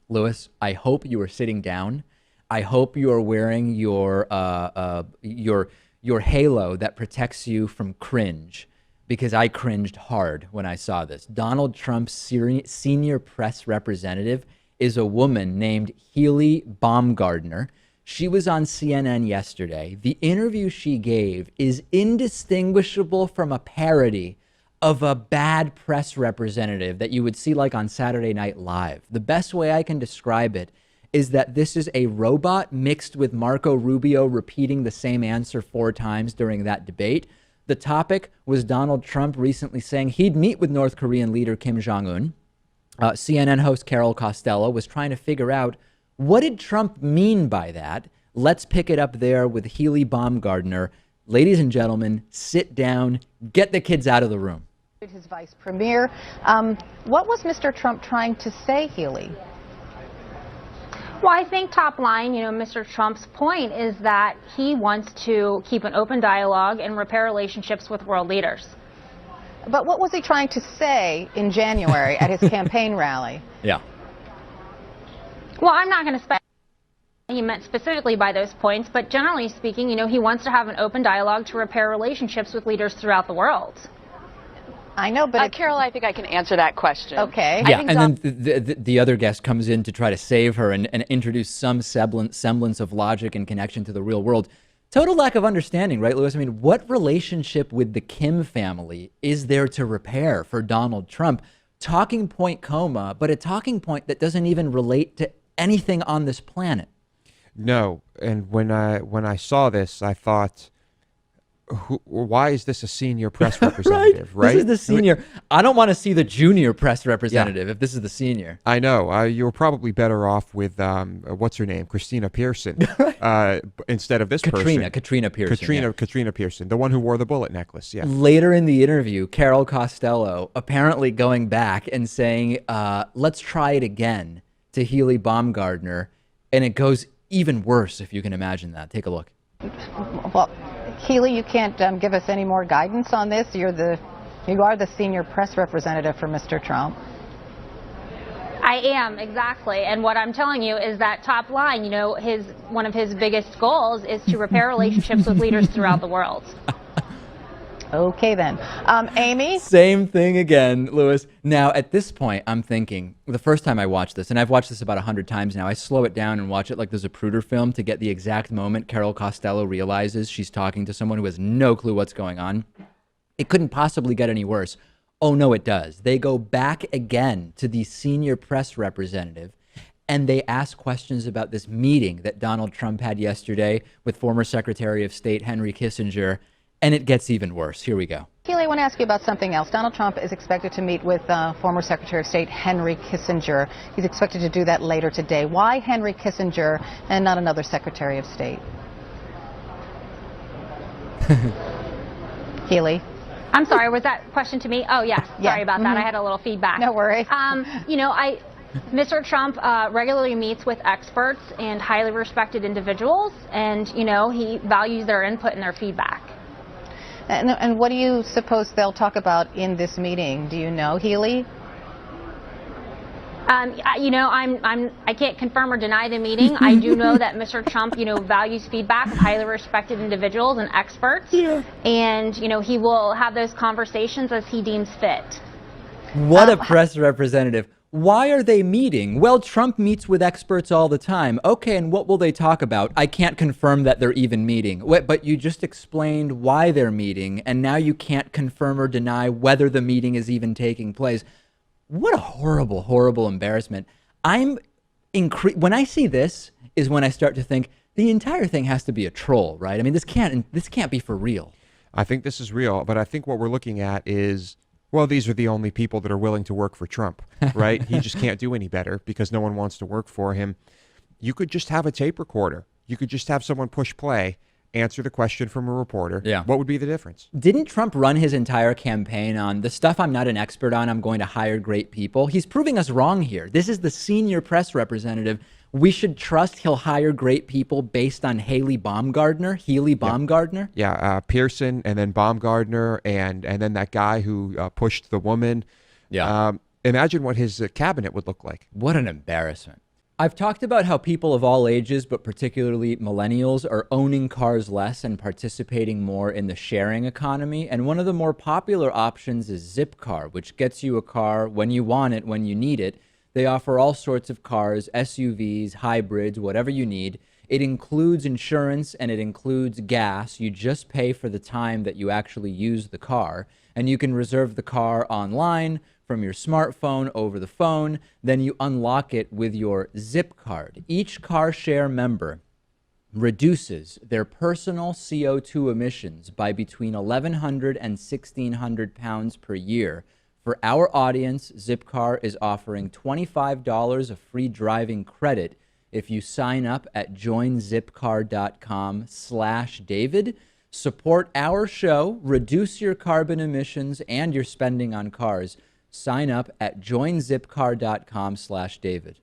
Lewis, I hope you are sitting down. I hope you are wearing your halo that protects you from cringe, because I cringed hard when I saw this. Donald Trump's senior press representative is a woman named Healy Baumgardner. She was on CNN yesterday. The interview she gave is indistinguishable from a parody of a bad press representative that you would see like on Saturday Night Live. The best way I can describe it is that this is a robot mixed with Marco Rubio repeating the same answer 4 times during that debate. The topic was Donald Trump recently saying he'd meet with North Korean leader Kim Jong-un. CNN host Carol Costello was trying to figure out, what did Trump mean by that? Let's pick it up there with Healy Baumgardner. Ladies and gentlemen, sit down, get the kids out of the room. His vice premier. What was Mr. Trump trying to say, Healy? Well, I think top line, Mr. Trump's point is that he wants to keep an open dialogue and repair relationships with world leaders. But what was he trying to say in January at his campaign rally? Yeah. Well, I'm not going to speculate what he meant specifically by those points, but generally speaking, he wants to have an open dialogue to repair relationships with leaders throughout the world. I know, but Carol, I think I can answer that question. Okay. Yeah, and then the other guest comes in to try to save her and introduce some semblance of logic and connection to the real world. Total lack of understanding, right, Lewis? I mean, what relationship with the Kim family is there to repair for Donald Trump? Talking point Coma, but a talking point that doesn't even relate to anything on this planet. No, and when I saw this, I thought, why is this a senior press representative? right? This is the senior. I don't want to see the junior press representative if this is the senior. I know. You were probably better off with what's her name, Christina Pearson, instead of this person. Katrina Pearson. Katrina Pearson, the one who wore the bullet necklace. Yeah. Later in the interview, Carol Costello apparently going back and saying, "Let's try it again" to Healy Baumgardner, and it goes even worse, if you can imagine that. Take a look. Well, Healy, you can't give us any more guidance on this. You are the senior press representative for Mr. Trump. I am, exactly. And what I'm telling you is that top line, one of his biggest goals is to repair relationships with leaders throughout the world. Okay, then. Amy? Same thing again, Lewis. Now, at this point, I'm thinking, the first time I watched this, and I've watched this about 100 times now, I slow it down and watch it like there's a Zapruder film to get the exact moment Carol Costello realizes she's talking to someone who has no clue what's going on. It couldn't possibly get any worse. Oh, no, it does. They go back again to the senior press representative, and they ask questions about this meeting that Donald Trump had yesterday with former Secretary of State Henry Kissinger. And it gets even worse. Here we go. Healy, I want to ask you about something else. Donald Trump is expected to meet with former Secretary of State Henry Kissinger. He's expected to do that later today. Why Henry Kissinger and not another Secretary of State? Healy? I'm sorry, was that question to me? Oh, yes. Sorry about that. I had a little feedback. No worry. Mr. Trump regularly meets with experts and highly respected individuals, and, he values their input and their feedback. And what do you suppose they'll talk about in this meeting? Do you know, Healy? I can't confirm or deny the meeting. I do know that Mr. Trump, values feedback of highly respected individuals and experts. Yeah. And, he will have those conversations as he deems fit. What a press representative. Why are they meeting? Well, Trump meets with experts all the time. Okay, and what will they talk about? I can't confirm that they're even meeting. Wait, but you just explained why they're meeting, and now you can't confirm or deny whether the meeting is even taking place. What a horrible, horrible embarrassment. When I see this is when I start to think the entire thing has to be a troll, right? I mean, this can't be for real. I think this is real, but I think what we're looking at is, well, these are the only people that are willing to work for Trump, right? He just can't do any better because no one wants to work for him. You could just have a tape recorder. You could just have someone push play, answer the question from a reporter. Yeah. What would be the difference? Didn't Trump run his entire campaign on the stuff I'm not an expert on, I'm going to hire great people? He's proving us wrong here. This is the senior press representative. We should trust he'll hire great people based on Healy Baumgardner. Yeah, Pearson and then Baumgardner and then that guy who pushed the woman. Yeah. Imagine what his cabinet would look like. What an embarrassment. I've talked about how people of all ages, but particularly millennials, are owning cars less and participating more in the sharing economy. And one of the more popular options is Zipcar, which gets you a car when you want it, when you need it. They offer all sorts of cars, SUVs, hybrids, whatever you need. It includes insurance and it includes gas. You just pay for the time that you actually use the car. And you can reserve the car online from your smartphone over the phone. Then you unlock it with your Zip card. Each car share member reduces their personal CO2 emissions by between 1,100 and 1,600 pounds per year. For our audience, Zipcar is offering $25 of free driving credit if you sign up at joinzipcar.com/David. Support our show, reduce your carbon emissions and your spending on cars. Sign up at joinzipcar.com/David.